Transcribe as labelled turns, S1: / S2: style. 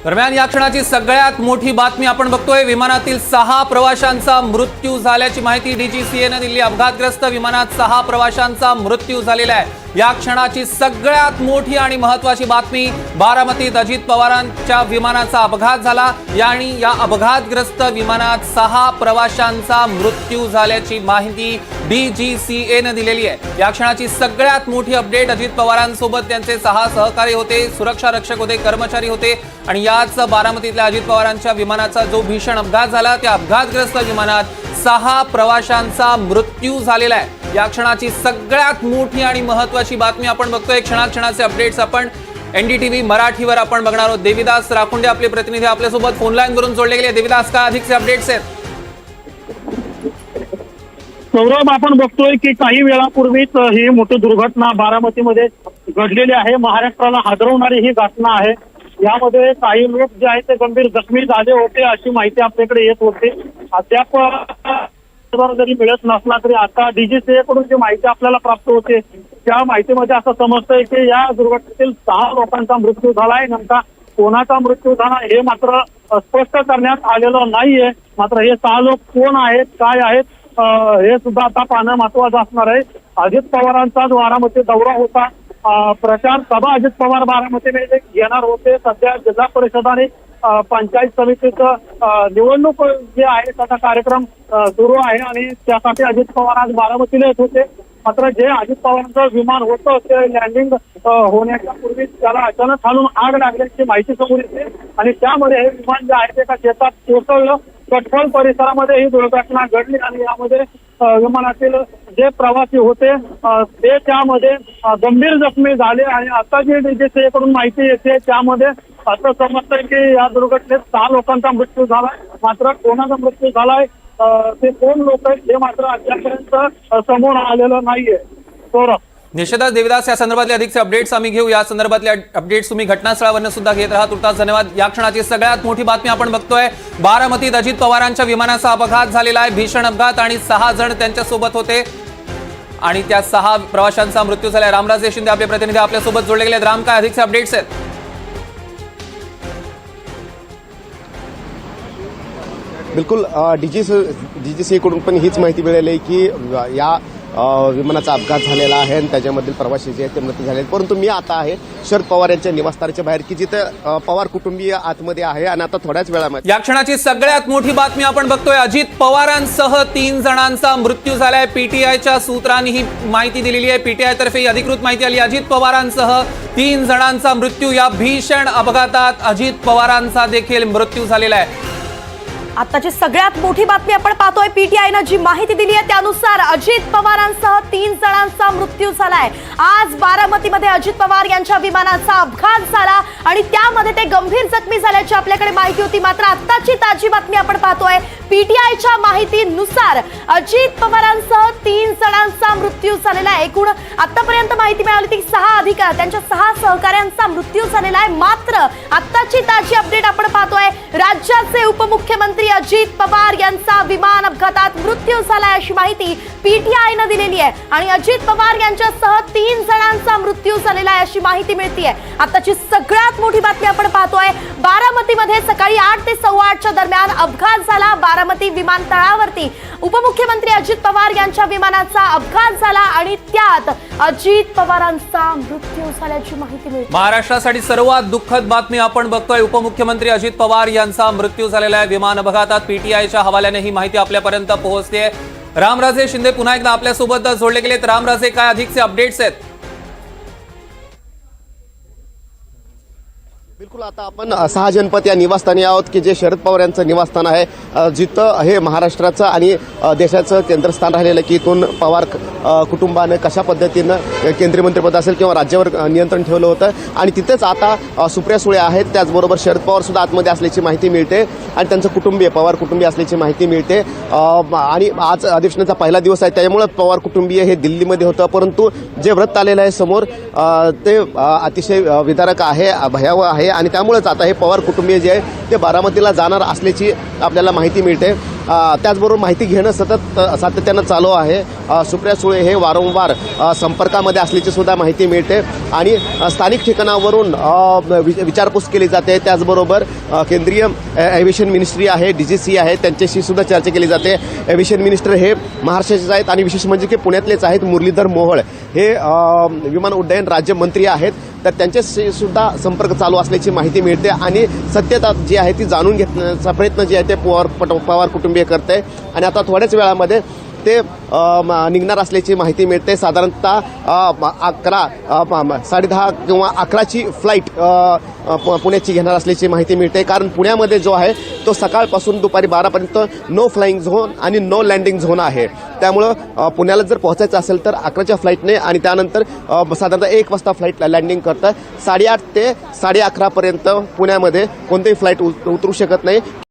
S1: दरम्यान या क्षणाची सगळ्यात मोठी बातमी आपण बघतोय। विमानातील 6 प्रवाशांचा मृत्यू झाल्याची माहिती डीजीसीएने दिली। अपघातग्रस्त विमानात 6 प्रवाशांचा मृत्यू झालेला आहे। या क्षणाची सगळ्यात मोठी आणि महत्त्वाची बातमी, बारामतीत अजित पवारांच्या विमानाचा अपघात झाला आणि या अपघातग्रस्त विमानात 6 प्रवाशांचा मृत्यू झाल्याची माहिती डीजीसीएने दिलेली आहे। या क्षणाची सगळ्यात मोठी अपडेट, अजित पवारांसोबत त्यांचे 6 सहकारी होते, सुरक्षा रक्षक होते, कर्मचारी होते आणि याच बारामतीतल्या अजित पवारांच्या विमानाचा जो भीषण अपघात झाला त्या अपघातग्रस्त विमानात 6 प्रवाशांचा मृत्यू झालेला आहे। या क्षणाची सगळ्यात मोठी आणि महत्त्वाची बातमी आपण बघतोय। क्षणाक्षणाचे अपडेट्स आपण एनडीटीव्ही मराठीवर आपण बघणार आहोत। देविदास राखुंडे आपले प्रतिनिधी आपल्यासोबत फोन लाईन वरून जोडले गेले। देविदास, काय अधिकचे अपडेट्स आहेत?
S2: सौरभ, आपण बघतोय की काही वेळापूर्वीच ही मोठी दुर्घटना बारामतीमध्ये घडलेली आहे। महाराष्ट्राला हादरवणारी ही घटना आहे। यामध्ये काही लोक जे आहेत ते गंभीर जखमी झाले होते अशी माहिती आपल्याकडे येत होती। अद्याप जरी मिळत नसला तरी आता डीजीसीए कडून जी माहिती आपल्याला प्राप्त होते त्या माहितीमध्ये असं समजतंय की या दुर्घटनेतील 6 लोकांचा मृत्यू झालाय। नेमका कोणाचा मृत्यू झाला हे मात्र स्पष्ट करण्यात आलेलं नाहीये। मात्र हे 6 लोक कोण आहेत, काय आहेत हे सुद्धा आता पाहणं महत्वाचं असणार आहे। अजित पवारांचा बारामती दौरा होता, प्रचार सभा अजित पवार बारामतीमध्ये घेणार होते। सध्या जिल्हा परिषद आणि पंचायत समितीचं निवडणूक जे आहे त्याचा कार्यक्रम सुरू आहे आणि त्यासाठी अजित पवार आज बारामतीला येत होते। मात्र जे अजित पवारांचं विमान होतं ते लँडिंग होण्याच्या पूर्वी त्याला अचानक खालून आग लागल्याची माहिती समोर येते आणि त्यामध्ये हे विमान जे आहे ते एका शेतात कोसळलं। कटफळ परिसरामध्ये ही दुर्घटना घडली आणि यामध्ये विमानातील जे प्रवासी होते ते त्यामध्ये गंभीर जखमी झाले आणि आता जे डीजीसीए कडून माहिती येते त्यामध्ये असं समजतंय की या दुर्घटनेत 6 लोकांचा मृत्यू झालाय। मात्र कोणाचा मृत्यू झालाय ते कोण लोक आहेत हे मात्र अद्यापर्यंत समोर आलेलं नाहीये। सौरभ,
S1: निश्चितच देविदास, या संदर्भातले अधिकचे अपडेट्स आम्ही घेऊ। या संदर्भातले अपडेट्स तुम्ही घटनास्थळावर सुद्धा घेत राहा। तुर्तास धन्यवाद। या क्षणाची सगळ्यात मोठी बातमी आपण बघतोय, बारामतीत अजित पवारांच्या विमानाचा अपघात झालेला आहे। भीषण अपघात आणि 6 जण त्यांच्या सोबत होते आणि त्या 6 प्रवाशांचा मृत्यू झालाय। रामराजे शिंदे आपले प्रतिनिधी आपल्यासोबत जोडले गेले। राम, काय अधिकचे अपडेट्स आहेत?
S3: बिलकुल, डीजीसीए कडून पण हीच माहिती मिळाली आहे की या विमानाचा अपघात झालेला आहे आणि त्याच्यामधील प्रवासी जे आहेत ते मृत्यू झाले आहेत। परंतु मी आता आहे शरद पवार यांच्या निवासस्थानाच्या बाहेर की जिथे पवार कुटुंबीय आतमध्ये आहे आणि आता थोड्याच वेळामध्ये
S1: या क्षणाची सगळ्यात मोठी बातमी आपण बघतोय, अजित पवारांसह 3 जणांचा मृत्यू झालाय। पीटीआयच्या सूत्रांनी ही माहिती दिलेली आहे। पीटीआय तर्फे ही अधिकृत माहिती आली। अजित पवारांसह 3 जणांचा मृत्यू, या भीषण अपघातात अजित पवारांचा देखील मृत्यू झालेला आहे।
S4: आताची सगळ्यात मोठी बातमी आपण पाहतोय, पीटीआयने जी माहिती दिली आहे त्यानुसार अजित पवारांसह 3 जणांचा मृत्यू झालाय। आज बारामतीमध्ये अजित पवार यांच्या विमानाचा अपघात झाला आणि त्यामध्ये ते गंभीर जखमी झाल्याची आपल्याकडे माहिती होती। मात्र आताची ताजी बातमी आपण पाहतोय, पीटीआयच्या माहितीनुसार अजित पवारांसह 3 जणांचा मृत्यू झालेला आहे। एकूण आतापर्यंत माहिती मिळाली ती 6 अधिकारी त्यांच्या 6 सहकाऱ्यांचा मृत्यू झालेला आहे। मात्र आताची ताजी अपडेट आपण पाहतोय, राज्याचे उपमुख्यमंत्री अजित पवार यांचा विमान अपघातात मृत्यू झालाय अशी माहिती पीटीआयने दिलेली आहे आणि अजित पवार यांच्यासह 3 जणांचा मृत्यू झालेला आहे अशी माहिती मिळतेय। आताची सगळ्यात मोठी बातमी आपण पाहतोय, बारामतीमध्ये सकाळी 8 ते 8:15च्या दरम्यान अपघात झाला। बारामती विमानतळावरती उपमुख्यमंत्री अजित पवार यांच्या विमानाचा अपघात झाला आणि त्यात अजित पवारांचा मृत्यू झाल्याची माहिती मिळते।
S1: महाराष्ट्रासाठी सर्वात दुःखद बातमी आपण बघतोय, उपमुख्यमंत्री अजित पवार यांचा मृत्यू झालेला आहे विमान अपघातात। पीटीआयच्या हवाल्याने ही माहिती आपल्यापर्यंत पोहोचते। रामराजे शिंदे पुन्हा एकदा आपल्यासोबत जोडले गेलेत। रामराजे, काय अधिकचे अपडेट्स आहेत?
S3: बिलकुल, आता आपण 6 जनपद या निवासस्थानी आहोत की जे शरद पवार यांचं निवासस्थान आहे, जिथं हे महाराष्ट्राचं आणि देशाचं केंद्रस्थान राहिलेलं की इथून पवार कुटुंबाने कशा पद्धतीनं केंद्रीय मंत्रिपद असेल किंवा राज्यावर नियंत्रण ठेवलं होतं आणि तिथेच आता सुप्रिया सुळे आहेत। त्याचबरोबर शरद पवार सुद्धा आतमध्ये असल्याची माहिती मिळते आणि त्यांचं कुटुंबीय पवार कुटुंबीय असल्याची माहिती मिळते आणि आज अधिवेशनाचा पहिला दिवस आहे त्यामुळे पवार कुटुंबीय हे दिल्लीमध्ये होतं। परंतु जे व्रत आलेलं आहे समोर ते अतिशय विदारक आहे, भयावह आहे आणि त्यामुळेच आता हे पवार कुटुंबीय जे आहे ते बारामतीला जाणार असल्याची आपल्याला माहिती मिळते. त्याचबरोबर माहिती घेणं सतत सातत्यानं चालू आहे. सुप्रिया सुळे हे वारंवार संपर्कामध्ये असल्याची सुद्धा माहिती मिळते आणि स्थानिक ठिकाणावरून विचारपूस केली जाते. त्याचबरोबर केंद्रीय एव्हिएशन मिनिस्ट्री आहे, DGC आहे, त्यांच्याशी सुद्धा चर्चा केली जाते. एव्हिएशन मिनिस्टर हे महाराष्ट्राचेच आहेत आणि विशेष म्हणजे की पुण्यातलेच आहेत. मुरलीधर मोहोळ हे विमान उड्डयन राज्यमंत्री आहेत, तर त्यांच्याशी सुद्धा संपर्क चालू असल्याची माहिती मिळते आणि सत्यता जी आहे ती जाणून घेण्याचा प्रयत्न जे आहे ते पवार कुटुंबीय करते आणि आता थोड्याच वेळामध्ये ते निघणार असल्याची माहिती मिळते. साधारणतः 10:30 किंवा 11ची फ्लाईट पुण्याची घेणार असल्याची माहिती मिळते. कारण पुण्यामध्ये जो आहे तो सकाळपासून दुपारी 12पर्यंत नो फ्लाईंग झोन आणि नो लँडिंग झोन आहे. त्यामुळं पुण्याला जर पोहोचायचं असेल तर 11च्या फ्लाईटने आणि त्यानंतर साधारणतः 1 वाजता फ्लाईट लँडिंग करतं. 8:30 ते 11:30 पर्यंत पुण्यामध्ये कोणतीही फ्लाईट उतरू शकत नाही.